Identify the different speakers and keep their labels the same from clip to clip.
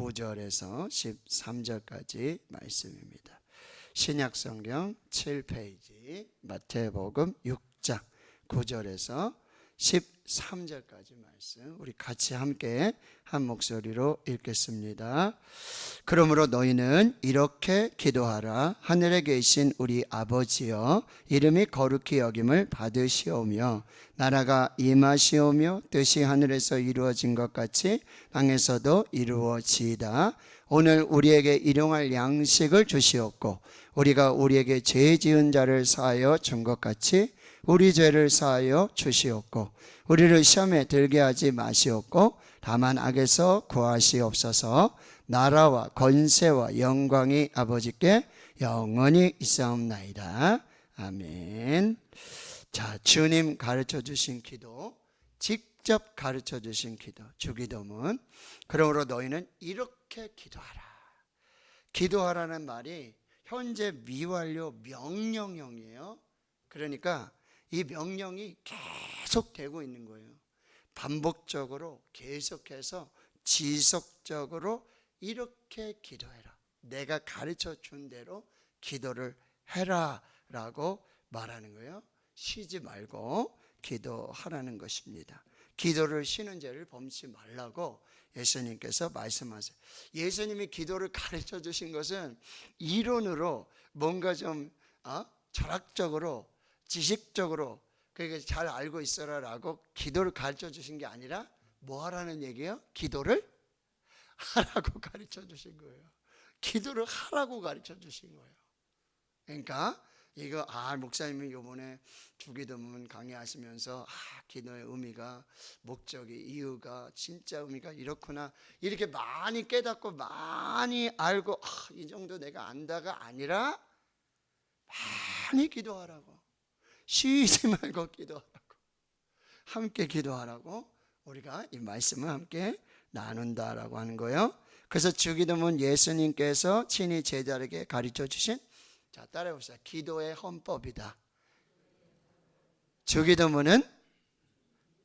Speaker 1: 9절에서 13절까지 말씀입니다. 신약성경 7페이지 마태복음 6장 9절에서 13절까지 말씀 우리 같이 함께 한 목소리로 읽겠습니다. 그러므로 너희는 이렇게 기도하라. 하늘에 계신 우리 아버지여, 이름이 거룩히 여김을 받으시오며 나라가 임하시오며 뜻이 하늘에서 이루어진 것 같이 땅에서도 이루어지이다. 오늘 우리에게 일용할 양식을 주시옵고 우리가 우리에게 죄 지은 자를 사하여 준 것 같이 우리 죄를 사하여 주시옵고 우리를 시험에 들게 하지 마시옵고 다만 악에서 구하시옵소서. 나라와 권세와 영광이 아버지께 영원히 있사옵나이다. 아멘. 자, 주님 가르쳐 주신 기도, 직접 가르쳐 주신 기도, 주기도문. 그러므로 너희는 이렇게 기도하라. 기도하라는 말이 현재 미완료 명령형이에요. 그러니까 이 명령이 계속 되고 있는 거예요. 반복적으로 계속해서 지속적으로 이렇게 기도해라. 내가 가르쳐 준 대로 기도를 해라 라고 말하는 거예요. 쉬지 말고 기도하라는 것입니다. 기도를 쉬는 죄를 범치 말라고 예수님께서 말씀하세요. 예수님이 기도를 가르쳐 주신 것은 이론으로 뭔가 좀 철학적으로 지식적으로 그러니까 잘 알고 있어라 라고 기도를 가르쳐 주신 게 아니라 뭐 하라는 얘기예요? 기도를 하라고 가르쳐 주신 거예요. 기도를 하라고 가르쳐 주신 거예요. 그러니까 이거 목사님이 이번에 주기도문 강의하시면서 기도의 의미가 목적이 이유가 진짜 의미가 이렇구나 이렇게 많이 깨닫고 많이 알고 이 정도 내가 안다가 아니라 많이 기도하라고, 쉬지 말고 기도하라고, 함께 기도하라고 우리가 이 말씀을 함께 나눈다라고 하는 거예요. 그래서 주기도문 예수님께서 친히 제자에게 가르쳐 주신, 자 따라해 봅시다. 기도의 헌법이다. 주기도문은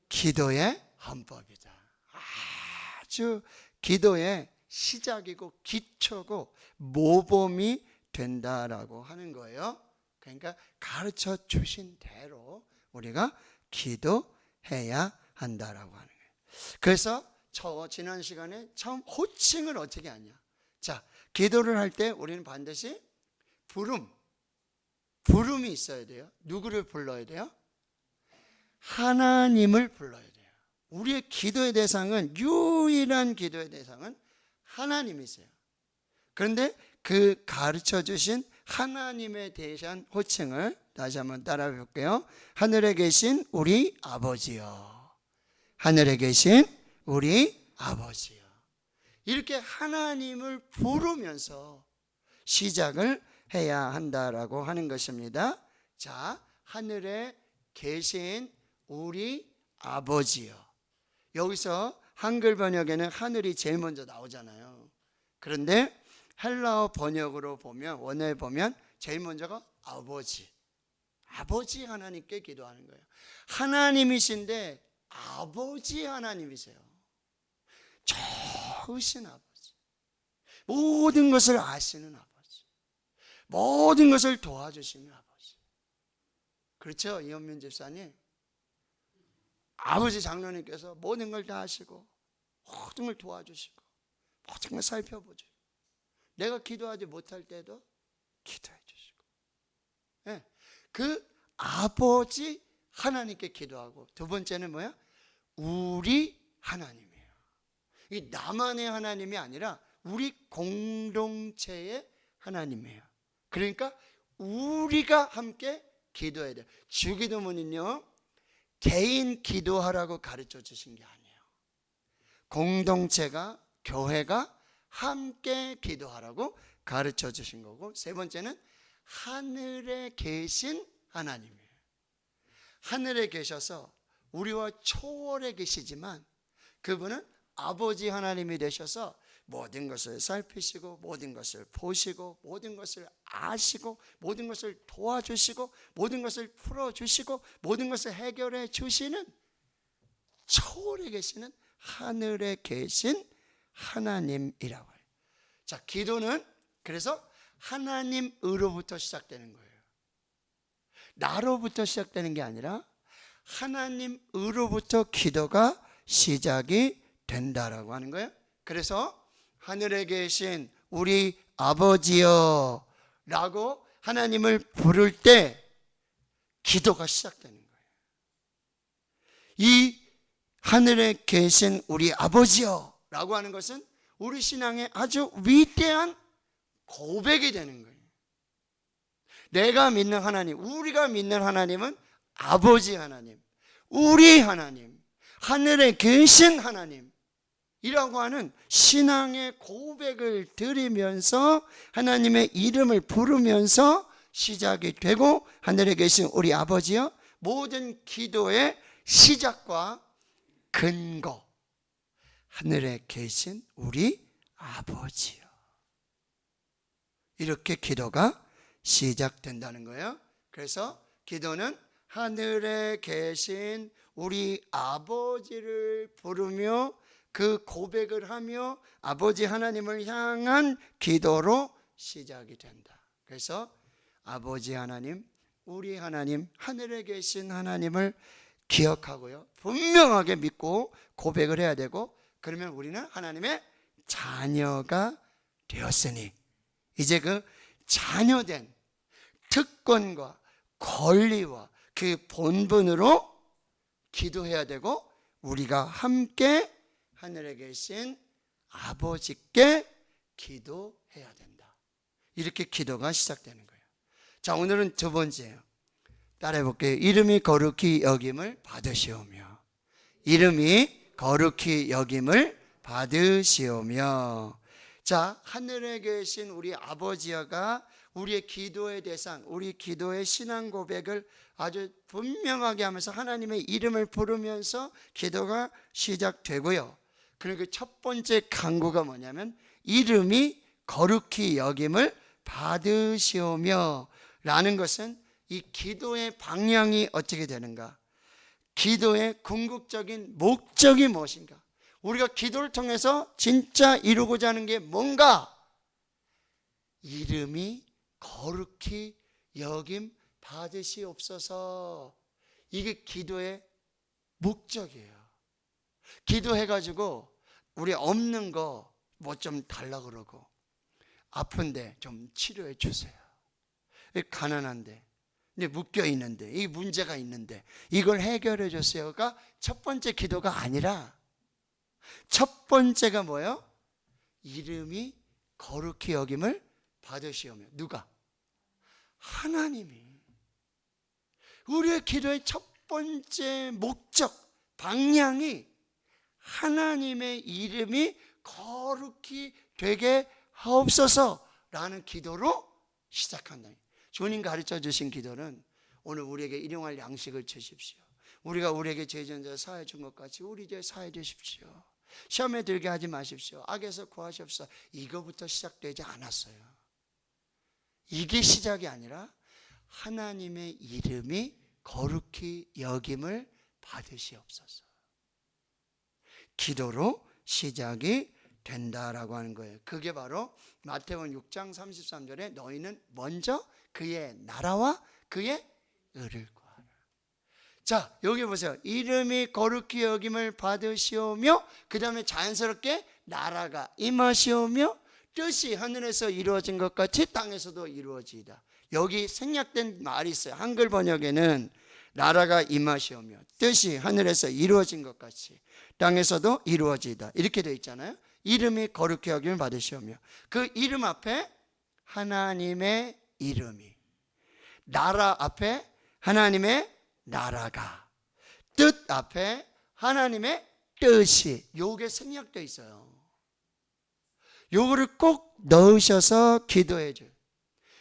Speaker 1: 기도의 헌법이다. 아주 기도의 시작이고 기초고 모범이 된다라고 하는 거예요. 그러니까 가르쳐 주신 대로 우리가 기도해야 한다라고 하는 거예요. 그래서 지난 시간에 처음 호칭을 어떻게 하냐. 자, 기도를 할 때 우리는 반드시 부름이 있어야 돼요. 누구를 불러야 돼요? 하나님을 불러야 돼요. 우리의 기도의 대상은, 유일한 기도의 대상은 하나님이세요. 그런데 그 가르쳐 주신 하나님에 대한 호칭을 다시 한번 따라해 볼게요. 하늘에 계신 우리 아버지요. 하늘에 계신 우리 아버지요. 이렇게 하나님을 부르면서 시작을 해야 한다라고 하는 것입니다. 자, 하늘에 계신 우리 아버지요. 여기서 한글 번역에는 하늘이 제일 먼저 나오잖아요. 그런데 헬라어 번역으로 보면, 원어에 보면 제일 먼저가 아버지 하나님께 기도하는 거예요. 하나님이신데 아버지 하나님이세요. 좋으신 아버지, 모든 것을 아시는 아버지, 모든 것을 도와주시는 아버지. 그렇죠? 이현민 집사님, 아버지 장로님께서 모든 걸 다 하시고 모든 걸 도와주시고 모든 걸 살펴보죠. 내가 기도하지 못할 때도 기도해 주시고, 네. 그 아버지 하나님께 기도하고, 두 번째는 뭐야? 우리 하나님이에요. 이 나만의 하나님이 아니라 우리 공동체의 하나님이에요. 그러니까 우리가 함께 기도해야 돼요. 주기도문은요, 개인 기도하라고 가르쳐 주신 게 아니에요. 공동체가, 교회가 함께 기도하라고 가르쳐 주신 거고, 세 번째는 하늘에 계신 하나님이에요. 하늘에 계셔서 우리와 초월해 계시지만 그분은 아버지 하나님이 되셔서 모든 것을 살피시고 모든 것을 보시고 모든 것을 아시고 모든 것을 도와주시고 모든 것을 풀어주시고 모든 것을 해결해 주시는 초월해 계시는 하늘에 계신 하나님이라고 해요. 자, 기도는 그래서 하나님으로부터 시작되는 거예요. 나로부터 시작되는 게 아니라 하나님으로부터 기도가 시작이 된다라고 하는 거예요. 그래서 하늘에 계신 우리 아버지여 라고 하나님을 부를 때 기도가 시작되는 거예요. 이 하늘에 계신 우리 아버지여 라고 하는 것은 우리 신앙의 아주 위대한 고백이 되는 거예요. 내가 믿는 하나님, 우리가 믿는 하나님은 아버지 하나님, 우리 하나님, 하늘에 계신 하나님이라고 하는 신앙의 고백을 드리면서 하나님의 이름을 부르면서 시작이 되고, 하늘에 계신 우리 아버지여, 모든 기도의 시작과 근거, 하늘에 계신 우리 아버지요. 이렇게 기도가 시작된다는 거예요. 그래서 기도는 하늘에 계신 우리 아버지를 부르며 그 고백을 하며 아버지 하나님을 향한 기도로 시작이 된다. 그래서 아버지 하나님, 우리 하나님, 하늘에 계신 하나님을 기억하고요, 분명하게 믿고 고백을 해야 되고, 그러면 우리는 하나님의 자녀가 되었으니 이제 그 자녀된 특권과 권리와 그 본분으로 기도해야 되고, 우리가 함께 하늘에 계신 아버지께 기도해야 된다. 이렇게 기도가 시작되는 거예요. 자, 오늘은 두 번째예요. 따라해 볼게요. 이름이 거룩히 여김을 받으시오며, 이름이 거룩히 여김을 받으시오며. 자, 하늘에 계신 우리 아버지가 우리의 기도의 대상, 우리 기도의 신앙 고백을 아주 분명하게 하면서 하나님의 이름을 부르면서 기도가 시작되고요. 그리고 첫 번째 간구가 뭐냐면 이름이 거룩히 여김을 받으시오며 라는 것은 이 기도의 방향이 어떻게 되는가, 기도의 궁극적인 목적이 무엇인가, 우리가 기도를 통해서 진짜 이루고자 하는 게 뭔가, 이름이 거룩히 여김 받으시옵소서. 이게 기도의 목적이에요. 기도해가지고 우리 없는 거 뭐 좀 달라 그러고, 아픈데 좀 치료해 주세요, 가난한데, 근데 묶여 있는데, 이 문제가 있는데 이걸 해결해 줬어요가 첫 번째 기도가 아니라, 첫 번째가 뭐예요? 이름이 거룩히 여김을 받으시오며. 누가? 하나님이. 우리의 기도의 첫 번째 목적, 방향이 하나님의 이름이 거룩히 되게 하옵소서라는 기도로 시작한다. 주님 가르쳐 주신 기도는 오늘 우리에게 일용할 양식을 주십시오. 우리가 우리에게 죄전자 사해 준 것 같이 우리 죄 사해 주십시오. 시험에 들게 하지 마십시오. 악에서 구하시옵소서. 이거부터 시작되지 않았어요. 이게 시작이 아니라 하나님의 이름이 거룩히 여김을 받으시옵소서. 기도로 시작이 된다라고 하는 거예요. 그게 바로 마태복음 6장 33절에 너희는 먼저 그의 나라와 그의 의를 구하라. 자, 여기 보세요. 이름이 거룩히 여김을 받으시오며, 그 다음에 자연스럽게 나라가 임하시오며, 뜻이 하늘에서 이루어진 것 같이 땅에서도 이루어지이다. 여기 생략된 말이 있어요. 한글 번역에는 나라가 임하시오며 뜻이 하늘에서 이루어진 것 같이 땅에서도 이루어지이다, 이렇게 되어 있잖아요. 이름이 거룩히 여김을 받으시오며, 그 이름 앞에 하나님의 이름이, 나라 앞에 하나님의 나라가, 뜻 앞에 하나님의 뜻이, 요게 생략되어 있어요. 요거를 꼭 넣으셔서 기도해 줘요.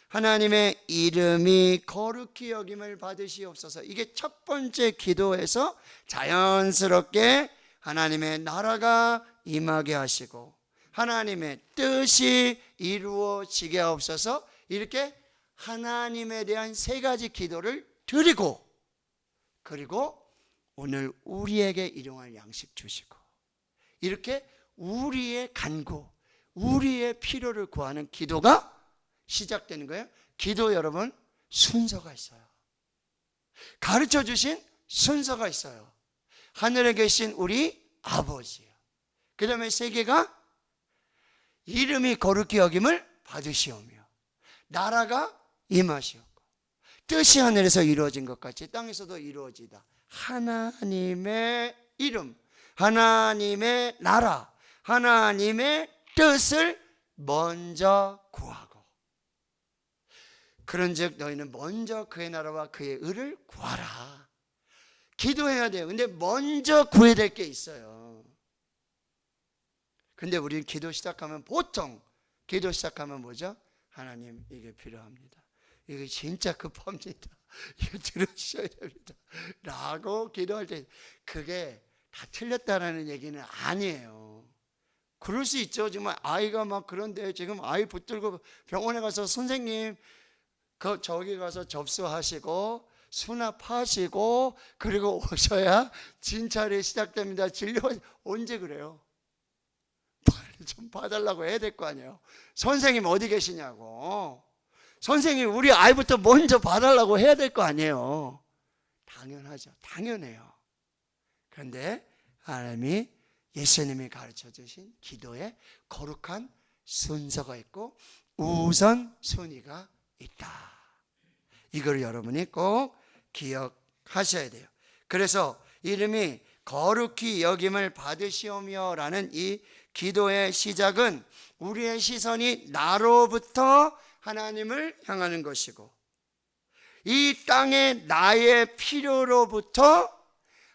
Speaker 1: 하나님의 이름이 거룩히 여김을 받으시옵소서. 이게 첫 번째 기도에서 자연스럽게 하나님의 나라가 임하게 하시고 하나님의 뜻이 이루어지게 하옵소서. 이렇게 하나님에 대한 세 가지 기도를 드리고, 그리고 오늘 우리에게 일용할 양식 주시고, 이렇게 우리의 간구, 우리의 필요를 구하는 기도가 시작되는 거예요. 기도 여러분 순서가 있어요. 가르쳐 주신 순서가 있어요. 하늘에 계신 우리 아버지요. 그 다음에 세 개가 이름이 거룩히 여김을 받으시오며 나라가 임하시옵고 뜻이 하늘에서 이루어진 것 같이 땅에서도 이루어지다. 하나님의 이름, 하나님의 나라, 하나님의 뜻을 먼저 구하고 그런즉 너희는 먼저 그의 나라와 그의 의를 구하라. 기도해야 돼요. 근데 먼저 구해야 될 게 있어요. 근데 우리는 기도 시작하면 보통 기도 시작하면 뭐죠? 하나님 이게 필요합니다. 이거 진짜 급합니다. 이거 들으셔야 됩니다. 라고 기도할 때 그게 다 틀렸다라는 얘기는 아니에요. 그럴 수 있죠. 정말 아이가 막 그런데 지금 아이 붙들고 병원에 가서 선생님 저기 가서 접수하시고 수납하시고 그리고 오셔야 진찰이 시작됩니다. 진료 언제 그래요? 빨리 좀 봐달라고 해야 될 거 아니에요. 선생님 어디 계시냐고. 선생님 우리 아이부터 먼저 봐달라고 해야 될 거 아니에요. 당연하죠. 당연해요. 그런데 하나님이 예수님이 가르쳐 주신 기도에 거룩한 순서가 있고 우선순위가 있다. 이걸 여러분이 꼭 기억하셔야 돼요. 그래서 이름이 거룩히 여김을 받으시오며 라는 이 기도의 시작은 우리의 시선이 나로부터 하나님을 향하는 것이고 이 땅의 나의 필요로부터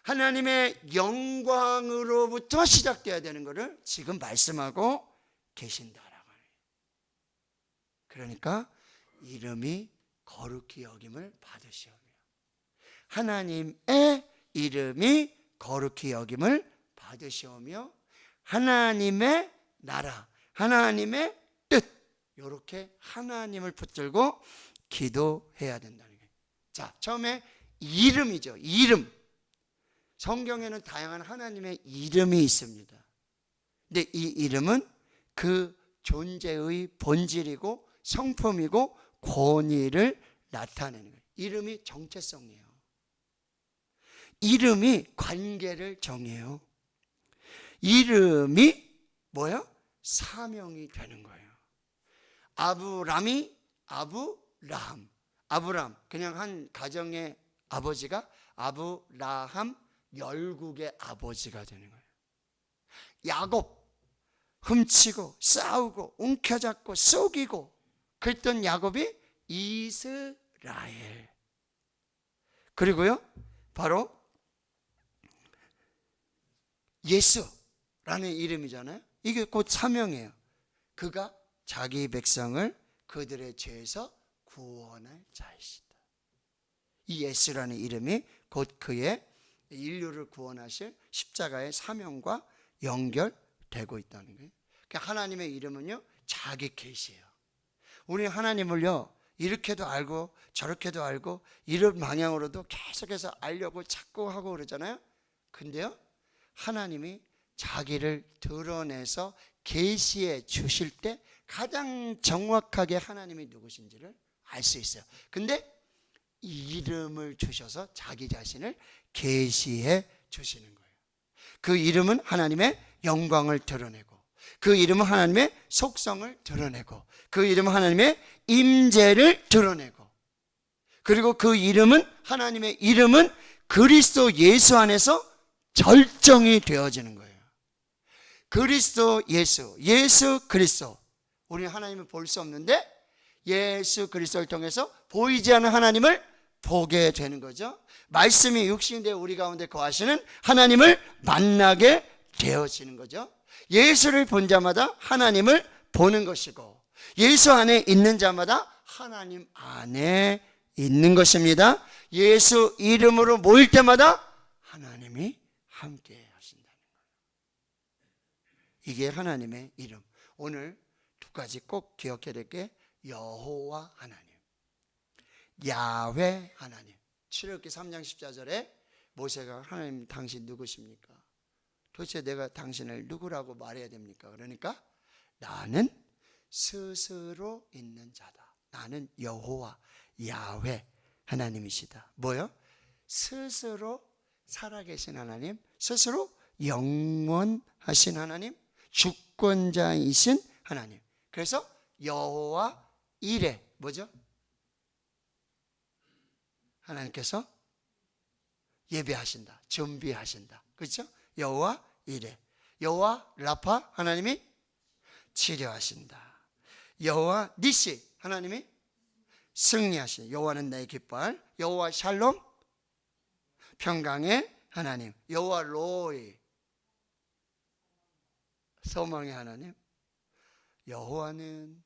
Speaker 1: 하나님의 영광으로부터 시작되어야 되는 것을 지금 말씀하고 계신다라고 해요. 그러니까 이름이 거룩히 여김을 받으시오며 하나님의 이름이 거룩히 여김을 받으시오며 하나님의 나라, 하나님의 뜻 이렇게 하나님을 붙들고 기도해야 된다는 거예요. 자, 처음에 이름이죠. 이름. 성경에는 다양한 하나님의 이름이 있습니다. 근데 이 이름은 그 존재의 본질이고 성품이고 권위를 나타내는 거예요. 이름이 정체성이에요. 이름이 관계를 정해요. 이름이 뭐예요? 사명이 되는 거예요. 아브람이 아브라함. 아브람 그냥 한 가정의 아버지가 아브라함 열국의 아버지가 되는 거예요. 야곱 훔치고 싸우고 움켜잡고 속이고 그랬던 야곱이 이스라엘. 그리고요 바로 예수라는 이름이잖아요. 이게 곧 사명이에요. 그가 자기 백성을 그들의 죄에서 구원할 자이시다. 이 예수라는 이름이 곧 그의 인류를 구원하실 십자가의 사명과 연결되고 있다는 거예요. 그러니까 하나님의 이름은요 자기 계시예요. 우리 하나님을요 이렇게도 알고 저렇게도 알고 이런 방향으로도 계속해서 알려고 찾고 하고 그러잖아요. 근데요 하나님이 자기를 드러내서 계시해 주실 때 가장 정확하게 하나님이 누구신지를 알 수 있어요. 근데 이름을 주셔서 자기 자신을 계시해 주시는 거예요. 그 이름은 하나님의 영광을 드러내고 그 이름은 하나님의 속성을 드러내고 그 이름은 하나님의 임재를 드러내고 그리고 그 이름은 하나님의 이름은 그리스도 예수 안에서 절정이 되어지는 거예요. 그리스도 예수, 예수 그리스도. 우리는 하나님을 볼 수 없는데 예수 그리스도를 통해서 보이지 않는 하나님을 보게 되는 거죠. 말씀이 육신되어 우리 가운데 거하시는 하나님을 만나게 되어지는 거죠. 예수를 본 자마다 하나님을 보는 것이고 예수 안에 있는 자마다 하나님 안에 있는 것입니다. 예수 이름으로 모일 때마다 하나님이 함께 하신다는 거예요. 이게 하나님의 이름. 오늘 두 가지 꼭 기억해야 될 게 여호와 하나님, 야훼 하나님. 출애굽기 3장 14절에 모세가 하나님 당신 누구십니까? 도대체 내가 당신을 누구라고 말해야 됩니까? 그러니까 나는 스스로 있는 자다. 나는 여호와 야훼 하나님이시다. 뭐요? 스스로 살아계신 하나님, 스스로 영원하신 하나님, 주권자이신 하나님. 그래서 여호와 이레, 뭐죠? 하나님께서 예배하신다, 준비하신다. 그렇죠? 여호와 이레, 여호와 라파, 하나님이 치료하신다. 여호와 니시, 하나님이 승리하신다. 여호와는 내 깃발, 여호와 샬롬, 평강의 하나님, 여호와 로이, 소망의 하나님, 여호와는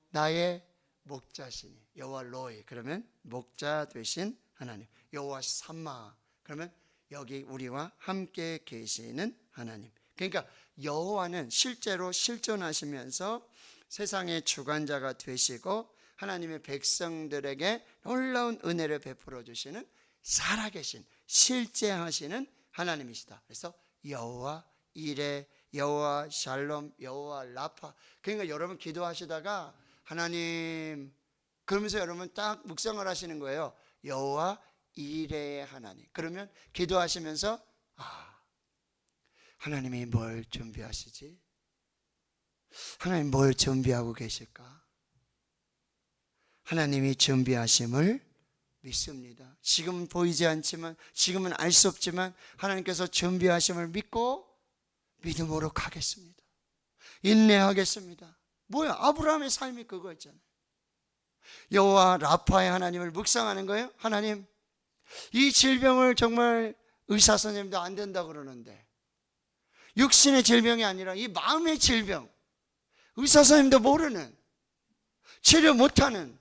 Speaker 1: 나의 목자시니, 여호와 로이, 그러면 목자 되신 하나님, 여호와 삼마, 그러면 여기 우리와 함께 계시는 하나님. 그러니까 여호와는 실제로 실존하시면서 세상의 주관자가 되시고 하나님의 백성들에게 놀라운 은혜를 베풀어 주시는 살아계신 실제 하시는 하나님이시다. 그래서 여호와 이레, 여호와 샬롬, 여호와 라파. 그러니까 여러분 기도하시다가 하나님 그러면서 여러분 딱 묵상을 하시는 거예요. 여호와 이레의 하나님. 그러면 기도하시면서 하나님이 뭘 준비하시지? 하나님 뭘 준비하고 계실까? 하나님이 준비하심을 믿습니다. 지금은 보이지 않지만, 지금은 알 수 없지만 하나님께서 준비하심을 믿고 믿음으로 가겠습니다. 인내하겠습니다. 뭐야? 아브라함의 삶이 그거였잖아요. 여호와 라파의 하나님을 묵상하는 거예요. 하나님, 이 질병을 정말 의사 선생님도 안 된다고 그러는데, 육신의 질병이 아니라 이 마음의 질병, 의사 선생님도 모르는, 치료 못하는,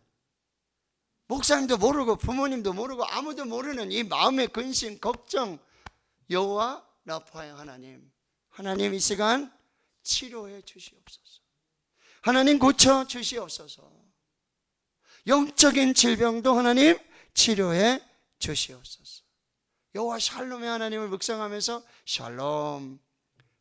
Speaker 1: 목사님도 모르고 부모님도 모르고 아무도 모르는 이 마음의 근심, 걱정, 여호와 라파의 하나님, 하나님 이 시간 치료해 주시옵소서. 하나님 고쳐 주시옵소서. 영적인 질병도 하나님 치료해 주시옵소서. 여호와 샬롬의 하나님을 묵상하면서 샬롬,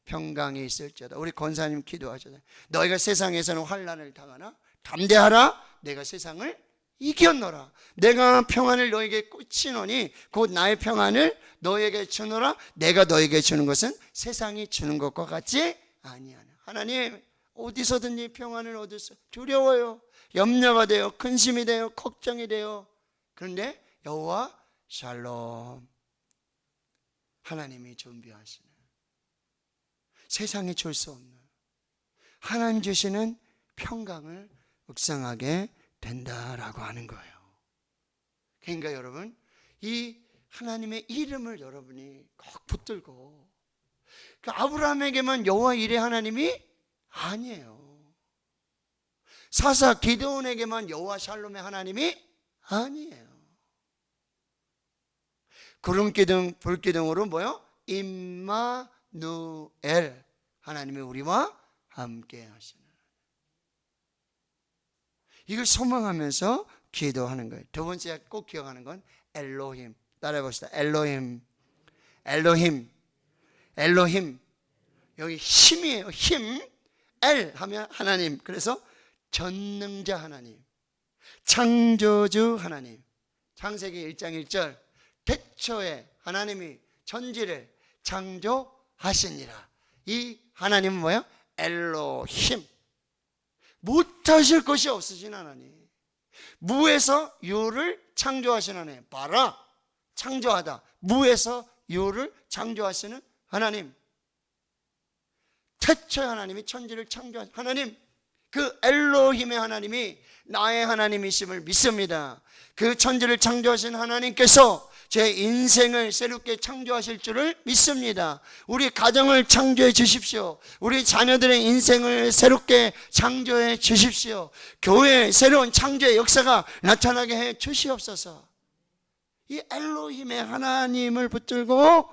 Speaker 1: 평강이 있을지어다. 우리 권사님 기도하잖아요. 너희가 세상에서는 환난을 당하나 담대하라, 내가 세상을 이겼노라. 내가 평안을 너에게 꾸치노니 곧 나의 평안을 너에게 주노라. 내가 너에게 주는 것은 세상이 주는 것과 같지 아니하나. 하나님, 어디서든 이 평안을 얻으세요. 두려워요. 염려가 돼요. 근심이 돼요. 걱정이 돼요. 그런데 여호와 샬롬, 하나님이 준비하시는, 세상이 줄 수 없는 하나님 주시는 평강을 묵상하게 된다라고 하는 거예요. 그러니까 여러분, 이 하나님의 이름을 여러분이 꼭 붙들고, 그러니까 아브라함에게만 여호와 이레 하나님이 아니에요. 사사 기드온에게만 여호와 샬롬의 하나님이 아니에요. 구름기둥 불기둥으로 뭐요? 임마누엘, 하나님이 우리와 함께 하시는, 이걸 소망하면서 기도하는 거예요. 두 번째 꼭 기억하는 건 엘로힘. 따라해 봅시다. 엘로힘. 엘로힘. 엘로힘. 여기 힘이에요. 힘. 엘 하면 하나님. 그래서 전능자 하나님, 창조주 하나님. 창세기 1장 1절 태초에 하나님이 천지를 창조하시니라. 이 하나님은 뭐예요? 엘로힘. 못하실 것이 없으신 하나님, 무에서 유를 창조하신 하나님. 봐라, 창조하다. 무에서 유를 창조하시는 하나님, 태초의 하나님이 천지를 창조하신 하나님, 그 엘로힘의 하나님이 나의 하나님이심을 믿습니다. 그 천지를 창조하신 하나님께서 제 인생을 새롭게 창조하실 줄을 믿습니다. 우리 가정을 창조해 주십시오. 우리 자녀들의 인생을 새롭게 창조해 주십시오. 교회의 새로운 창조의 역사가 나타나게 해 주시옵소서. 이 엘로힘의 하나님을 붙들고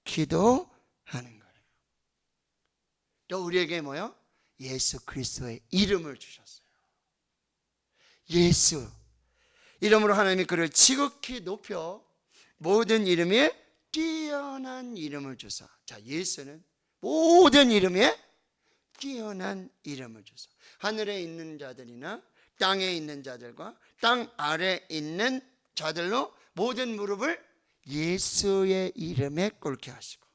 Speaker 1: 기도하는 거예요. 또 우리에게 뭐요? 예수 그리스도의 이름을 주셨어요. 예수 이름으로 하나님이 그를 지극히 높여 모든 이름에 뛰어난 이름을 주사. 자, 예수는 모든 이름에 뛰어난 이름을 주소. 하늘에 있는 자들이나 땅에 있는 자들과 땅 아래에 있는 자들로 모든 무릎을 예수의 이름에 꿇게 하시고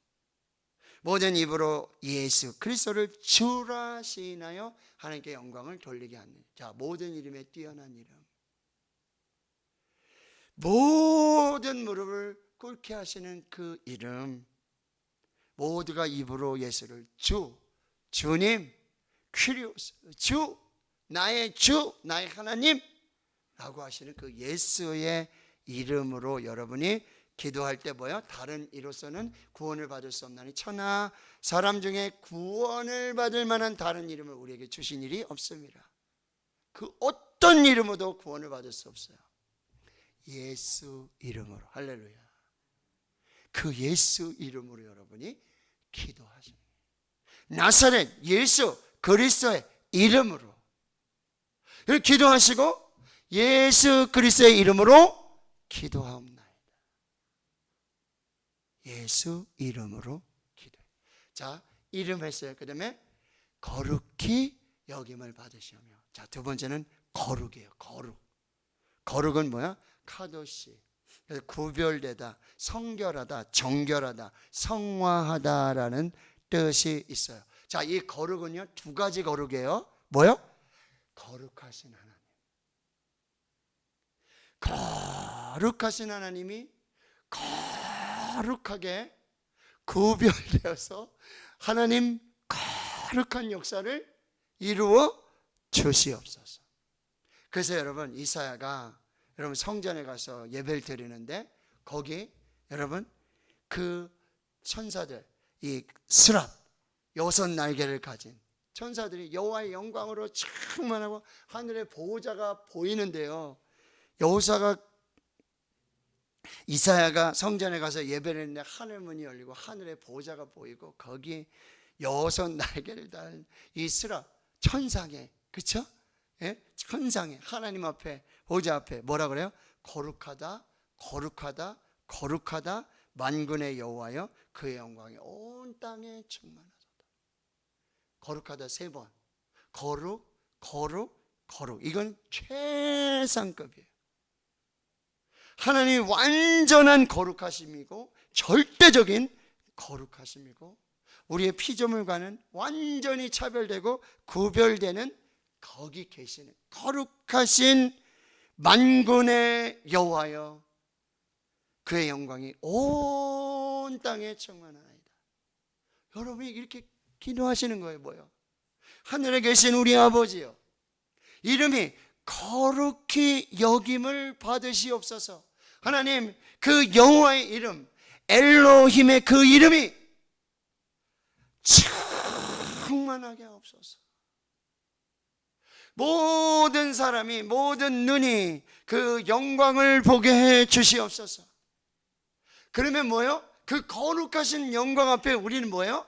Speaker 1: 모든 입으로 예수 그리스도를 주라 시인하여 하나님께 영광을 돌리게 하는. 자, 모든 이름에 뛰어난 이름. 모든 무릎을 꿇게 하시는 그 이름. 모두가 입으로 예수를 주, 주님, 퀴리오스, 주, 나의 하나님 라고 하시는 그 예수의 이름으로 여러분이 기도할 때 뭐요? 다른 이로서는 구원을 받을 수 없나니 천하 사람 중에 구원을 받을 만한 다른 이름을 우리에게 주신 일이 없습니다. 그 어떤 이름으로도 구원을 받을 수 없어요. 예수 이름으로. 할렐루야. 그 예수 이름으로 여러분이 기도하십니다. 나사렛 예수 그리스도의 이름으로 기도하시고 예수 그리스도의 이름으로 기도하옵나이다. 예수 이름으로 기도해. 자, 이름 했어요. 그 다음에 거룩히 여김을 받으시며. 자, 두 번째는 거룩이에요. 거룩은 뭐야? 카도시. 구별되다, 성결하다, 정결하다, 성화하다라는 뜻이 있어요. 자, 이 거룩은요 두 가지 거룩이에요. 뭐요? 거룩하신 하나님. 거룩하신 하나님이 거룩하게 구별되어서 하나님 거룩한 역사를 이루어 주시옵소서. 그래서 여러분 이사야가 여러분 성전에 가서 예배를 드리는데 거기 여러분 그 천사들 이 스랍 6 날개를 가진 천사들이 여호와의 영광으로 충만하고 하늘의 보호자가 보이는데요. 여호사가 이사야가 성전에 가서 예배를 했는데 하늘 문이 열리고 하늘의 보호자가 보이고 거기 6 날개를 달린 이 스랍 천상에, 그렇죠? 예? 천상에 하나님 앞에 보호자 앞에 뭐라 그래요? 거룩하다 거룩하다 거룩하다 만군의 여호와여 그의 영광이 온 땅에 충만하도다. 거룩하다 3번. 거룩 이건 최상급이에요. 하나님이 완전한 거룩하심이고 절대적인 거룩하심이고 우리의 피조물과는 완전히 차별되고 구별되는 거기 계시는 거룩하신 만군의 여호와여 그의 영광이 온 땅에 충만하나이다. 여러분이 이렇게 기도하시는 거예요. 뭐요? 하늘에 계신 우리 아버지여 이름이 거룩히 여김을 받으시옵소서. 하나님 그 여호와의 이름 엘로힘의 그 이름이 충만하게 하옵소서. 모든 사람이 모든 눈이 그 영광을 보게 해 주시옵소서. 그러면 뭐요? 그 거룩하신 영광 앞에 우리는 뭐요?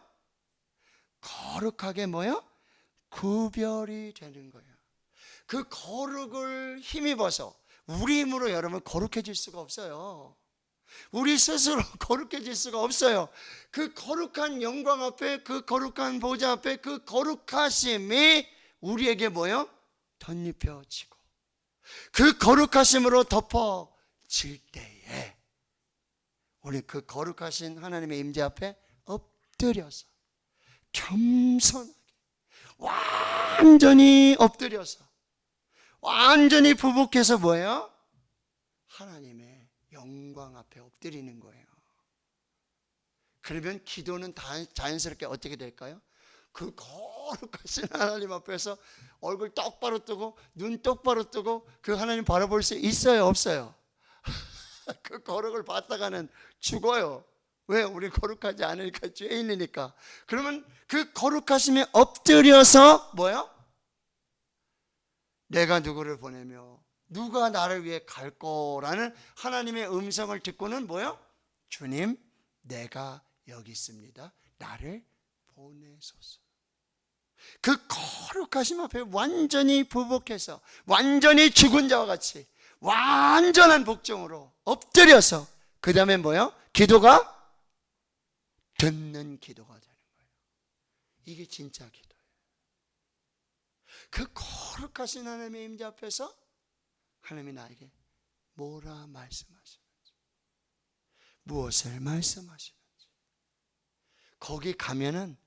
Speaker 1: 거룩하게 뭐요? 구별이 되는 거예요. 그 거룩을 힘입어서 우리 힘으로 여러분 거룩해질 수가 없어요. 우리 스스로 거룩해질 수가 없어요. 그 거룩한 영광 앞에 그 거룩한 보좌 앞에 그 거룩하심이 우리에게 뭐요? 덧입혀지고 그 거룩하심으로 덮어질 때에 우리 그 거룩하신 하나님의 임재 앞에 엎드려서 겸손하게 완전히 엎드려서 완전히 부복해서 뭐예요? 하나님의 영광 앞에 엎드리는 거예요. 그러면 기도는 자연스럽게 어떻게 될까요? 그 거룩하신 하나님 앞에서 얼굴 똑바로 뜨고 눈 똑바로 뜨고 그 하나님 바라볼 수 있어요? 없어요? 그 거룩을 받다가는 죽어요. 왜? 우리 거룩하지 않으니까 죄인이니까. 그러면 그 거룩하심에 엎드려서 뭐요? 내가 누구를 보내며 누가 나를 위해 갈 거라는 하나님의 음성을 듣고는 뭐요? 주님 내가 여기 있습니다. 나를 보내소서. 그 거룩하심 앞에 완전히 부복해서 완전히 죽은 자와 같이 완전한 복종으로 엎드려서 그 다음에 뭐요? 기도가 듣는 기도가 되는 거예요. 이게 진짜 기도예요. 그 거룩하신 하나님의 임재 앞에서 하나님이 나에게 뭐라 말씀하시는지, 무엇을 말씀하시는지, 거기 가면은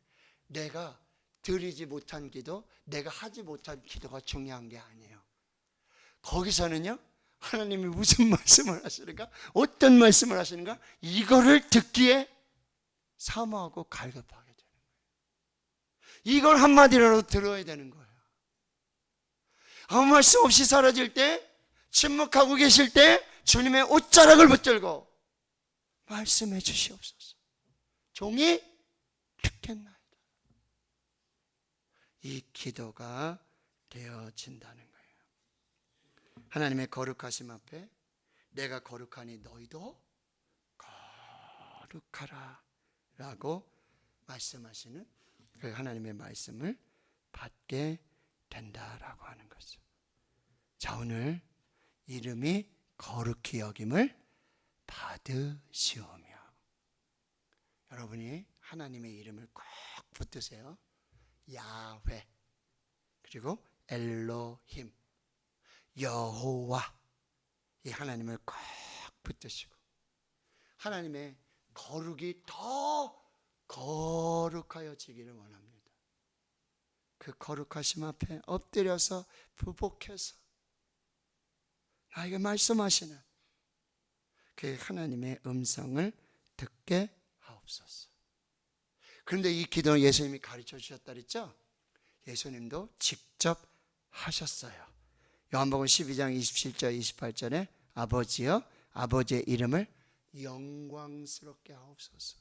Speaker 1: 내가 드리지 못한 기도, 내가 하지 못한 기도가 중요한 게 아니에요. 거기서는요, 하나님이 무슨 말씀을 하시는가, 어떤 말씀을 하시는가, 이거를 듣기에 사모하고 갈급하게 되는 거예요. 이걸 한마디라도 들어야 되는 거예요. 아무 말씀 없이 사라질 때, 침묵하고 계실 때 주님의 옷자락을 붙들고 말씀해 주시옵소서. 종이 듣겠나이다. 이 기도가 되어진다는 거예요. 하나님의 거룩하심 앞에 내가 거룩하니 너희도 거룩하라 라고 말씀하시는 그 하나님의 말씀을 받게 된다라고 하는 거죠. 자, 오늘 이름이 거룩히 여김을 받으시오며, 여러분이 하나님의 이름을 꼭 붙드세요. 야훼, 그리고 엘로힘, 여호와, 이 하나님을 꼭 붙드시고 하나님의 거룩이 더 거룩하여지기를 원합니다. 그 거룩하심 앞에 엎드려서 부복해서 나에게 말씀하시는 그 하나님의 음성을 듣게 하옵소서. 그런데 이 기도는 예수님이 가르쳐 주셨다 그랬죠? 예수님도 직접 하셨어요. 요한복음 12장 27절 28절에 아버지여, 아버지의 이름을 영광스럽게 하옵소서.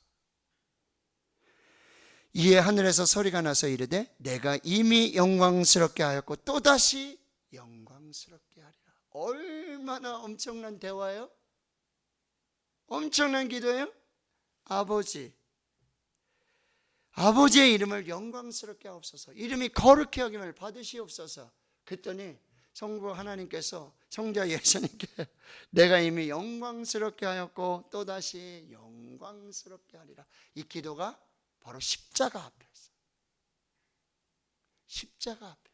Speaker 1: 이에 하늘에서 소리가 나서 이르되 내가 이미 영광스럽게 하였고 또다시 영광스럽게 하리라. 얼마나 엄청난 대화예요? 엄청난 기도예요? 아버지의 이름을 영광스럽게 하옵소서. 이름이 거룩히 여김을 받으시옵소서. 그랬더니 성부 하나님께서 성자 예수님께 내가 이미 영광스럽게 하였고 또다시 영광스럽게 하리라. 이 기도가 바로 십자가 앞에서, 십자가 앞에서.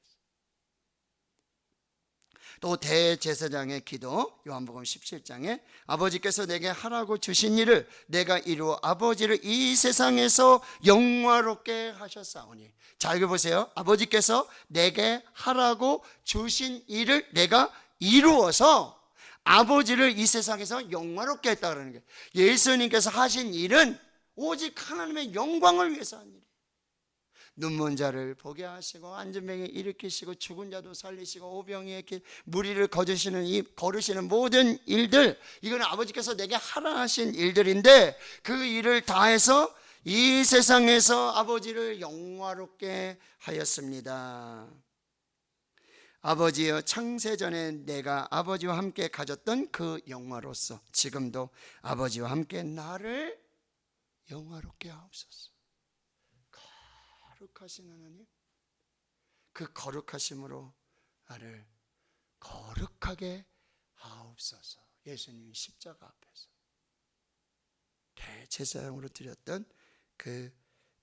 Speaker 1: 또 대제사장의 기도 요한복음 17장에 아버지께서 내게 하라고 주신 일을 내가 이루어 아버지를 이 세상에서 영화롭게 하셨사오니. 자, 여기 보세요. 아버지께서 내게 하라고 주신 일을 내가 이루어서 아버지를 이 세상에서 영화롭게 했다 그러는 거예요. 예수님께서 하신 일은 오직 하나님의 영광을 위해서 한 일이에요. 눈먼 자를 보게 하시고 앉은 병에 일으키시고 죽은 자도 살리시고 오병이의 길 무리를 거르시는 모든 일들, 이건 아버지께서 내게 하라 하신 일들인데 그 일을 다해서 이 세상에서 아버지를 영화롭게 하였습니다. 아버지여, 창세전에 내가 아버지와 함께 가졌던 그 영화로서 지금도 아버지와 함께 나를 영화롭게 하옵소서. 거룩하신 하나님, 그 거룩하심으로 나를 거룩하게 하옵소서. 예수님이 십자가 앞에서 대제사장으로 드렸던 그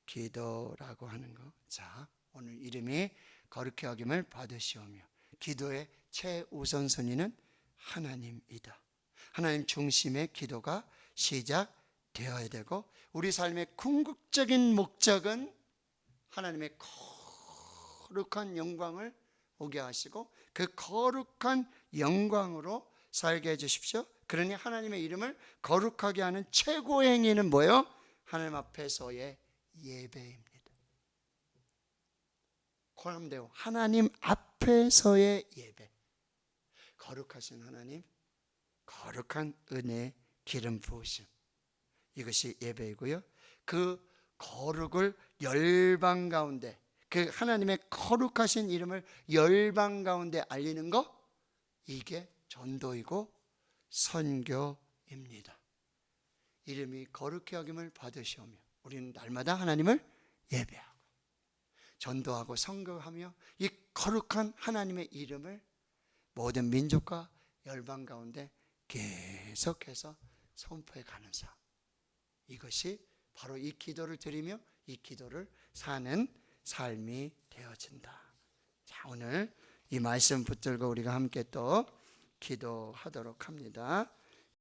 Speaker 1: 기도라고 하는 거. 자, 오늘 이름이 거룩히 여김을 받으시오며, 기도의 최우선순위는 하나님이다. 하나님 중심의 기도가 시작되어야 되고, 우리 삶의 궁극적인 목적은 하나님의 거룩한 영광을 오게 하시고 그 거룩한 영광으로 살게 해주십시오. 그러니 하나님의 이름을 거룩하게 하는 최고의 행위는 뭐예요? 하나님 앞에서의 예배입니다. 고람되어 하나님 앞에서의 예배. 거룩하신 하나님, 거룩한 은혜, 기름 부으심, 이것이 예배이고요. 그 거룩을 열방 가운데, 그 하나님의 거룩하신 이름을 열방 가운데 알리는 것, 이게 전도이고 선교입니다. 이름이 거룩히 여김을 받으시오며 우리는 날마다 하나님을 예배하고 전도하고 선교하며 이 거룩한 하나님의 이름을 모든 민족과 열방 가운데 계속해서 선포해 가는 삶, 이것이 바로 이 기도를 드리며 이 기도를 사는 삶이 되어진다. 자, 오늘 이 말씀 붙들고 우리가 함께 또 기도하도록 합니다.